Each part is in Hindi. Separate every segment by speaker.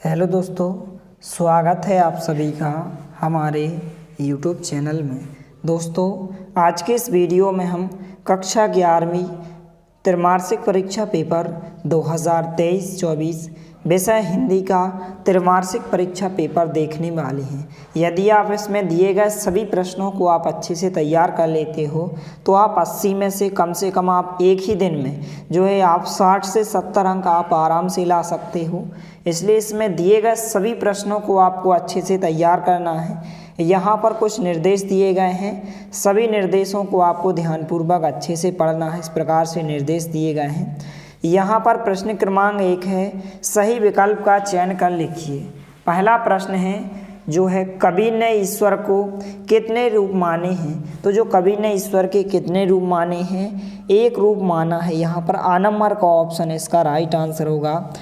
Speaker 1: हेलो दोस्तों, स्वागत है आप सभी का हमारे YouTube चैनल में। दोस्तों, आज के इस वीडियो में हम कक्षा 11वीं त्रैमासिक परीक्षा पेपर 2023-24 विषय हिंदी का त्रैमासिक परीक्षा पेपर देखने वाले हैं। यदि आप इसमें दिए गए सभी प्रश्नों को आप अच्छे से तैयार कर लेते हो तो आप 80 में से कम आप एक ही दिन में जो है आप 60 से 70 अंक आप आराम से ला सकते हो। इसलिए इसमें दिए गए सभी प्रश्नों को आपको अच्छे से तैयार करना है। यहाँ पर कुछ निर्देश दिए गए हैं, सभी निर्देशों को आपको ध्यानपूर्वक अच्छे से पढ़ना है। इस प्रकार से निर्देश दिए गए हैं। यहाँ पर प्रश्न क्रमांक 1 है, सही विकल्प का चयन कर लिखिए। पहला प्रश्न है जो है कबीर ने ईश्वर को कितने रूप माने हैं। तो जो कबीर ने ईश्वर के कितने रूप माने हैं, एक रूप माना है। यहाँ पर आ नंबर का ऑप्शन इसका राइट आंसर होगा।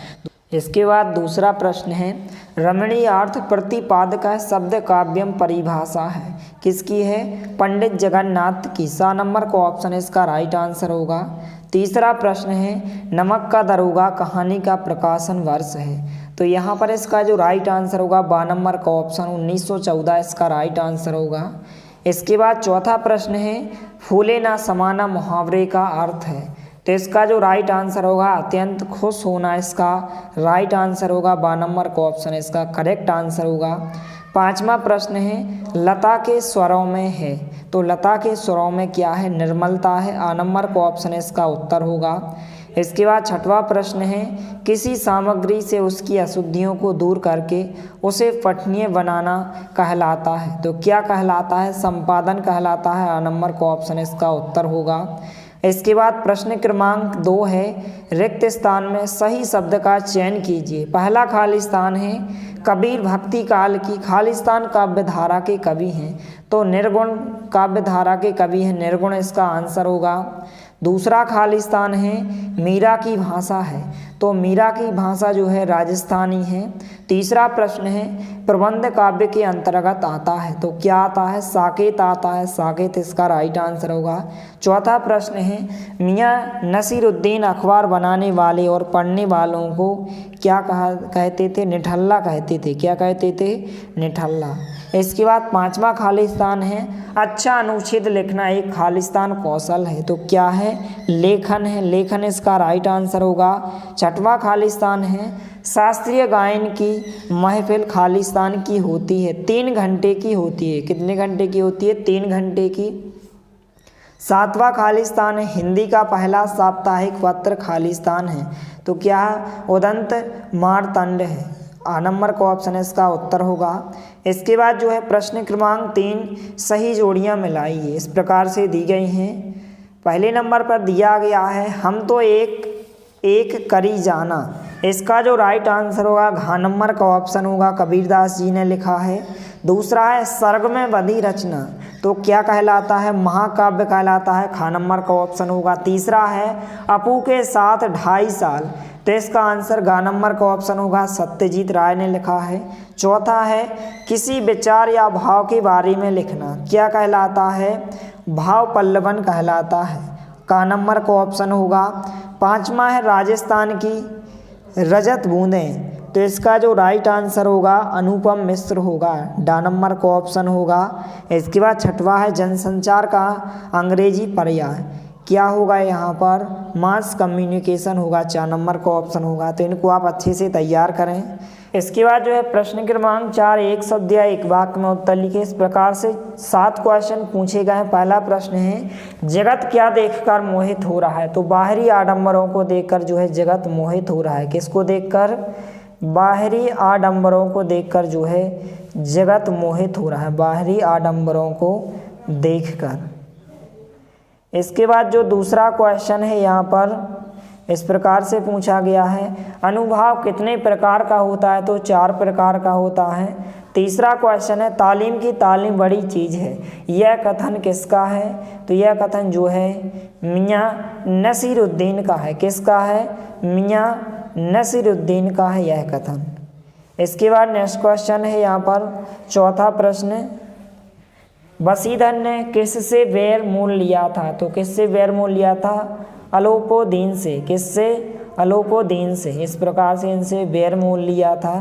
Speaker 1: इसके बाद दूसरा प्रश्न है, रमणीय अर्थ प्रतिपादक शब्द काव्यम परिभाषा है, किसकी है? पंडित जगन्नाथ की। सा नंबर का ऑप्शन इसका राइट आंसर होगा। तीसरा प्रश्न है, नमक का दरोगा कहानी का प्रकाशन वर्ष है। तो यहाँ पर इसका जो राइट आंसर होगा 12 नंबर का ऑप्शन 1914 इसका राइट आंसर होगा। इसके बाद चौथा प्रश्न है, फूले ना समाना मुहावरे का अर्थ है। तो इसका जो राइट आंसर होगा अत्यंत खुश होना इसका राइट आंसर होगा। 12 नंबर का ऑप्शन इसका करेक्ट आंसर होगा। पांचवा प्रश्न है, लता के स्वरों में है। तो लता के स्वरों में क्या है? निर्मलता है। आ नंबर का ऑप्शन इसका उत्तर होगा। इसके बाद छठवां प्रश्न है, किसी सामग्री से उसकी अशुद्धियों को दूर करके उसे पठनीय बनाना कहलाता है। तो क्या कहलाता है? संपादन कहलाता है। आ नंबर का ऑप्शन इसका उत्तर होगा। इसके बाद प्रश्न क्रमांक 2 है, रिक्त स्थान में सही शब्द का चयन कीजिए। पहला खाली स्थान है, कबीर भक्ति काल की। खाली स्थान काव्यधारा के कवि हैं, तो निर्गुण काव्यधारा के कवि हैं, निर्गुण इसका आंसर होगा। दूसरा खाली स्थान है, मीरा की भाषा है। तो मीरा की भाषा जो है राजस्थानी है। तीसरा प्रश्न है, प्रबंध काव्य के अंतर्गत आता है। तो क्या आता है? साकेत आता है। साकेत इसका राइट आंसर होगा। चौथा प्रश्न है, मियाँ नसीरुद्दीन अखबार बनाने वाले और पढ़ने वालों को क्या कहते थे? निठल्ला कहते थे। क्या कहते थे? निठल्ला। इसके बाद पांचवा खाली स्थान है, अच्छा अनुच्छेद लिखना एक खालिस्तान कौशल है। तो क्या है? लेखन है। लेखन इसका राइट आंसर होगा। छठवां खालिस्तान है, शास्त्रीय गायन की महफिल खालिस्तान की होती है, 3 घंटे की होती है। कितने घंटे की होती है? 3 घंटे की। सातवां खालिस्तान है, हिंदी का पहला साप्ताहिक पत्र खालिस्तान है। तो क्या? उदंत मारतंड है। आ नंबर का ऑप्शन इसका उत्तर होगा। इसके बाद जो है प्रश्न क्रमांक 3, सही जोड़ियां मिलाइए। इस प्रकार से दी गई हैं। पहले नंबर पर दिया गया है, हम तो एक करी जाना। इसका जो राइट आंसर होगा घ नंबर का ऑप्शन होगा, कबीरदास जी ने लिखा है। दूसरा है, सर्ग में बधी रचना। तो क्या कहलाता है? महाकाव्य कहलाता है। ख नंबर का ऑप्शन होगा। तीसरा है, अपू के साथ 2.5 साल। तो इसका आंसर ग नंबर का ऑप्शन होगा, सत्यजीत राय ने लिखा है। चौथा है, किसी विचार या भाव के बारे में लिखना। क्या कहलाता है? भाव पल्लवन कहलाता है। का नंबर का ऑप्शन होगा। पांचवा है, राजस्थान की रजत बूंदें। तो इसका जो राइट आंसर होगा अनुपम मिश्र होगा। डा नंबर का ऑप्शन होगा। इसके बाद छठवा है, जनसंचार का अंग्रेजी पर्याय। क्या होगा यहाँ पर? मास कम्युनिकेशन होगा। 4 नंबर का ऑप्शन होगा। तो इनको आप अच्छे से तैयार करें। इसके बाद जो है प्रश्न क्रमांक 4, एक शब्द या एक वाक्य में उत्तर लिखिए। इस प्रकार से 7 क्वेश्चन पूछे गए हैं। पहला प्रश्न है, जगत क्या देखकर मोहित हो रहा है। तो बाहरी आडंबरों को देखकर जो है जगत मोहित हो रहा है। किसको देखकर? बाहरी आडंबरों को देखकर जो है जगत मोहित हो रहा है, बाहरी आडंबरों को देखकर। इसके बाद जो दूसरा क्वेश्चन है यहाँ पर इस प्रकार से पूछा गया है, अनुभाव कितने प्रकार का होता है। तो 4 प्रकार का होता है। तीसरा क्वेश्चन है, तालीम की तालीम बड़ी चीज़ है, यह कथन किसका है। तो यह कथन जो है मियाँ नसीरुद्दीन का है। किसका है? मियाँ नसीरुद्दीन का है यह कथन। इसके बाद नेक्स्ट क्वेश्चन है यहाँ पर चौथा प्रश्न, वसीधर ने किससे बैर मोल लिया था। तो किससे बैर मोल लिया था? अलोपोदीन से। किससे? अलोकोदीन से। इस प्रकार से इनसे बैरमूल लिया था।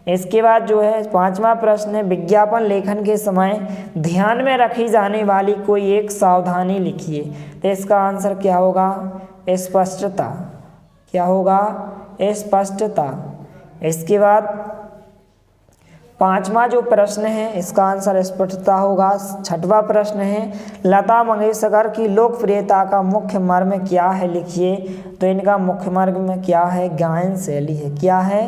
Speaker 1: इसके बाद जो है 5वां प्रश्न है, विज्ञापन लेखन के समय ध्यान में रखी जाने वाली कोई एक सावधानी लिखिए। तो इसका आंसर क्या होगा? स्पष्टता। क्या होगा? स्पष्टता। इसके बाद 5वां जो प्रश्न है इसका आंसर स्पष्टता होगा। 6वां प्रश्न है, लता मंगेशकर की लोकप्रियता का मुख्य मर्म क्या है? लिखिए। तो इनका मुख्य मर्म क्या है? गायन शैली है। क्या है?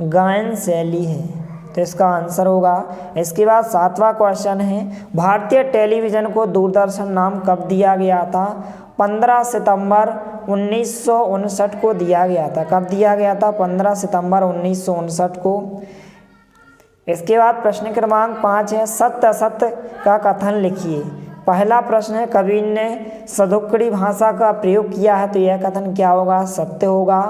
Speaker 1: गायन शैली है। तो इसका आंसर होगा। इसके बाद 7वां क्वेश्चन है, भारतीय टेलीविज़न को दूरदर्शन नाम कब दिया गया था? 15 सितंबर 1959 को दिया गया था। कब दिया गया था? 15 सितंबर 1959 को। इसके बाद प्रश्न क्रमांक 5 है, सत्य असत्य का कथन लिखिए। पहला प्रश्न है, कबीर ने सदुक्कड़ी भाषा का प्रयोग किया है। तो यह कथन क्या होगा? सत्य होगा।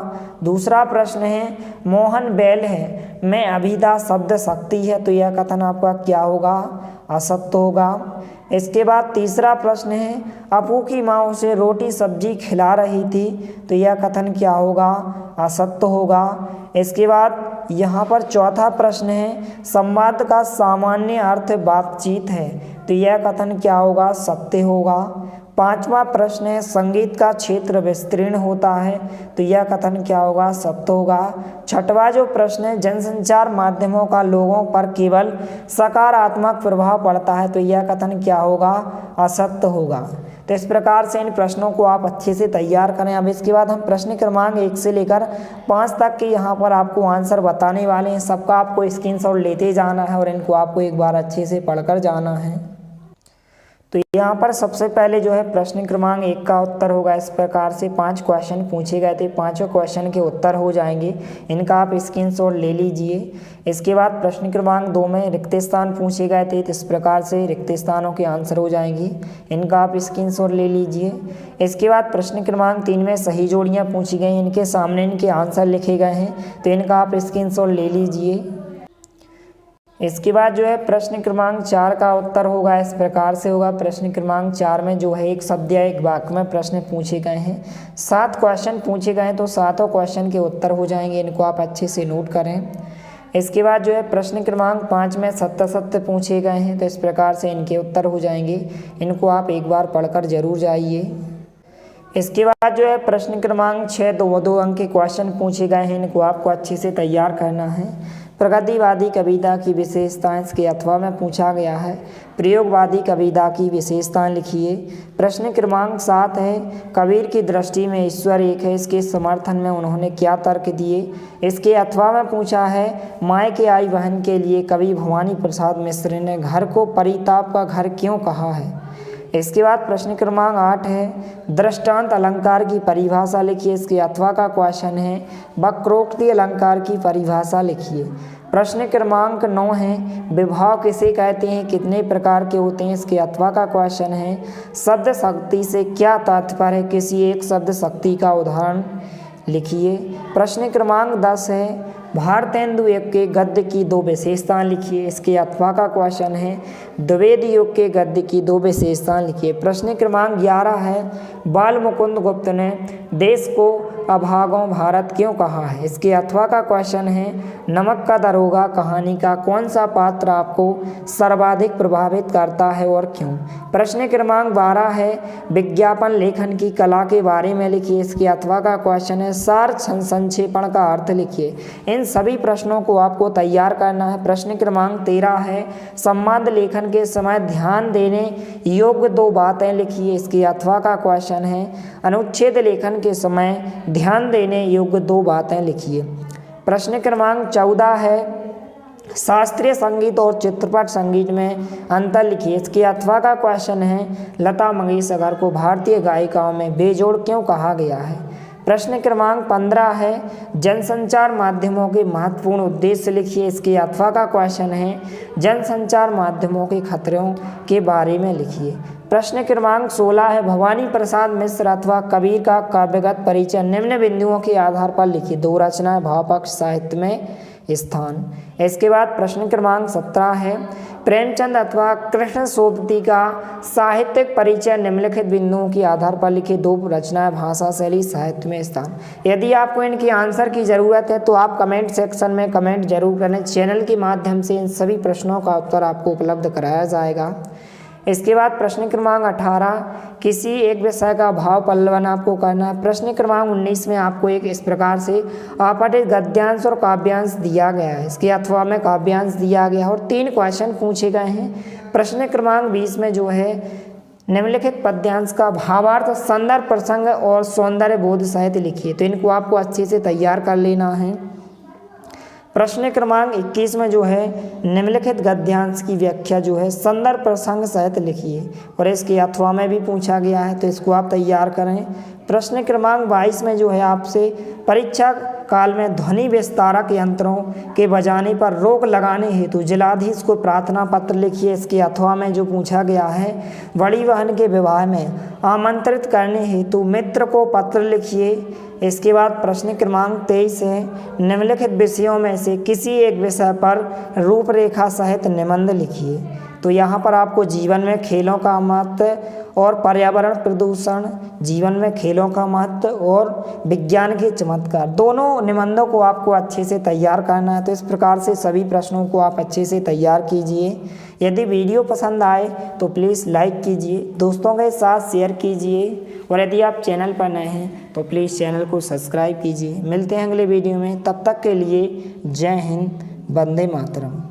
Speaker 1: दूसरा प्रश्न है, मोहन बैल है में अभिधा शब्द शक्ति है। तो यह कथन आपका क्या होगा? असत्य होगा। इसके बाद तीसरा प्रश्न है, अपू की माँ उसे रोटी सब्जी खिला रही थी। तो यह कथन क्या होगा? असत्य होगा। इसके बाद यहाँ पर चौथा प्रश्न है, संवाद का सामान्य अर्थ बातचीत है। तो यह कथन क्या होगा? सत्य होगा। 5वां प्रश्न है, संगीत का क्षेत्र विस्तीर्ण होता है। तो यह कथन क्या होगा? सत्य होगा। 6वां जो प्रश्न है, जनसंचार माध्यमों का लोगों पर केवल सकारात्मक प्रभाव पड़ता है। तो यह कथन क्या होगा? असत्य होगा। तो इस प्रकार से इन प्रश्नों को आप अच्छे से तैयार करें। अब इसके बाद हम प्रश्न क्रमांक 1 से लेकर 5 तक के यहाँ पर आपको आंसर बताने वाले हैं। सबका आपको स्क्रीनशॉट लेते जाना है और इनको आपको एक बार अच्छे से पढ़कर जाना है। तो यहाँ पर सबसे पहले जो है प्रश्न क्रमांक 1 का उत्तर होगा इस प्रकार से। 5 क्वेश्चन पूछे गए थे, 5 क्वेश्चन के उत्तर हो जाएंगे। इनका आप स्क्रीनशॉट ले लीजिए। इसके बाद प्रश्न क्रमांक 2 में रिक्त स्थान पूछे गए थे। तो इस प्रकार से रिक्त स्थानों के आंसर हो जाएंगे। इनका आप स्क्रीनशॉट ले लीजिए। इसके बाद प्रश्न क्रमांक 3 में सही जोड़ियाँ पूछी गई, इनके सामने इनके आंसर लिखे गए हैं। तो इनका आप स्क्रीनशॉट ले लीजिए। इसके बाद जो है प्रश्न क्रमांक 4 का उत्तर होगा इस प्रकार से होगा। प्रश्न क्रमांक 4 में जो है एक शब्द या एक वाक्य में प्रश्न पूछे गए हैं। 7 क्वेश्चन पूछे गए हैं, तो 7 क्वेश्चन के उत्तर हो जाएंगे। इनको आप अच्छे से नोट करें। इसके बाद जो है प्रश्न क्रमांक 5 में सत्य असत्य पूछे गए हैं। तो इस प्रकार से इनके उत्तर हो जाएंगे। इनको आप एक बार पढ़कर जरूर जाइए। इसके बाद जो है प्रश्न क्रमांक 6 2 अंक के क्वेश्चन पूछे गए हैं। इनको आपको अच्छे से तैयार करना है। प्रगतिवादी कविता की विशेषताएं इसके अथवा में पूछा गया है। प्रयोगवादी कविता की विशेषताएं लिखिए। प्रश्न क्रमांक 7 है, कबीर की दृष्टि में ईश्वर एक है, इसके समर्थन में उन्होंने क्या तर्क दिए। इसके अथवा में पूछा है, माय के आई बहन के लिए कवि भवानी प्रसाद मिश्र ने घर को परिताप का घर क्यों कहा है। इसके बाद प्रश्न क्रमांक 8 है, दृष्टांत अलंकार की परिभाषा लिखिए। इसके अथवा का क्वेश्चन है, वक्रोक्ति अलंकार की परिभाषा लिखिए। प्रश्न क्रमांक 9 है, विभाव किसे कहते हैं, कितने प्रकार के होते हैं। इसके अथवा का क्वेश्चन है, शब्द शक्ति से क्या तात्पर्य है, किसी एक शब्द शक्ति का उदाहरण लिखिए। प्रश्न क्रमांक 10 है, भारतेंदु युग के गद्य की 2 विशेषताएं लिखिए। इसके अथवा का क्वेश्चन है, द्विवेद युग के गद्य की 2 विशेषताएं लिखिए। प्रश्न क्रमांक 11 है, बाल मुकुंद गुप्त ने देश को अभागों भारत क्यों कहा है। इसके अथवा का क्वेश्चन है, नमक का दरोगा कहानी का कौन सा पात्र आपको सर्वाधिक प्रभावित करता है और क्यों। प्रश्न क्रमांक 12 है, विज्ञापन लेखन की कला के बारे में लिखिए। इसके अथवा का क्वेश्चन है, सार संक्षेपण का अर्थ लिखिए। इन सभी प्रश्नों को आपको तैयार करना है। प्रश्न क्रमांक 13 है, संवाद लेखन के समय ध्यान देने योग्य 2 बातें लिखिए। इसके अथवा का क्वेश्चन है, अनुच्छेद लेखन के समय ध्यान देने योग्य 2 बातें लिखिए। प्रश्न क्रमांक 14 है, शास्त्रीय संगीत और चित्रपट संगीत में अंतर लिखिए। इसके अथवा का क्वेश्चन है, लता मंगेशकर को भारतीय गायिकाओं में बेजोड़ क्यों कहा गया है। प्रश्न क्रमांक 15 है, जनसंचार माध्यमों के महत्वपूर्ण उद्देश्य लिखिए। इसके अथवा का क्वेश्चन है, जनसंचार माध्यमों के खतरों के बारे में लिखिए। प्रश्न क्रमांक 16 है, भवानी प्रसाद मिश्र अथवा कबीर का काव्यगत परिचय निम्न बिंदुओं के आधार पर लिखिए। 2 रचनाएं भाव पक्ष साहित्य में स्थान। इसके बाद प्रश्न क्रमांक 17 है, प्रेमचंद अथवा कृष्ण सोबती का साहित्यिक परिचय निम्नलिखित बिंदुओं के आधार पर लिखे। 2 रचनाएं, भाषा, शैली, साहित्य में स्थान। यदि आपको इनकी आंसर की ज़रूरत है तो आप कमेंट सेक्शन में कमेंट जरूर करें। चैनल के माध्यम से इन सभी प्रश्नों का उत्तर आपको उपलब्ध कराया जाएगा। इसके बाद प्रश्न क्रमांक 18, किसी एक विषय का भाव पल्लवन आपको करना है। प्रश्न क्रमांक 19 में आपको एक इस प्रकार से अपठित गद्यांश और काव्यांश दिया गया है, इसके अथवा में काव्यांश दिया गया है और 3 क्वेश्चन पूछे गए हैं। प्रश्न क्रमांक 20 में जो है निम्नलिखित पद्यांश का भावार्थ, संदर्भ, प्रसंग और सौंदर्य बोध सहित लिखिए। तो इनको आपको अच्छे से तैयार कर लेना है। प्रश्न क्रमांक 21 में जो है निम्नलिखित गद्यांश की व्याख्या जो है संदर्भ प्रसंग सहित लिखिए और इसके अथवा में भी पूछा गया है, तो इसको आप तैयार करें। प्रश्न क्रमांक 22 में जो है आपसे परीक्षा काल में ध्वनि विस्तारक यंत्रों के बजाने पर रोक लगाने हेतु जिलाधीश को प्रार्थना पत्र लिखिए। इसके अथवा में जो पूछा गया है बड़ी बहन के विवाह में आमंत्रित करने हेतु मित्र को पत्र लिखिए। इसके बाद प्रश्न क्रमांक 23 है, निम्नलिखित विषयों में से किसी एक विषय पर रूपरेखा सहित निबंध लिखिए। तो यहाँ पर आपको जीवन में खेलों का महत्व और पर्यावरण प्रदूषण, जीवन में खेलों का महत्व और विज्ञान के चमत्कार, दोनों निबंधों को आपको अच्छे से तैयार करना है। तो इस प्रकार से सभी प्रश्नों को आप अच्छे से तैयार कीजिए। यदि वीडियो पसंद आए तो प्लीज़ लाइक कीजिए, दोस्तों के साथ शेयर कीजिए और यदि आप चैनल पर नए हैं तो प्लीज़ चैनल को सब्सक्राइब कीजिए। मिलते हैं अगले वीडियो में, तब तक के लिए जय हिंद, वंदे मातरम।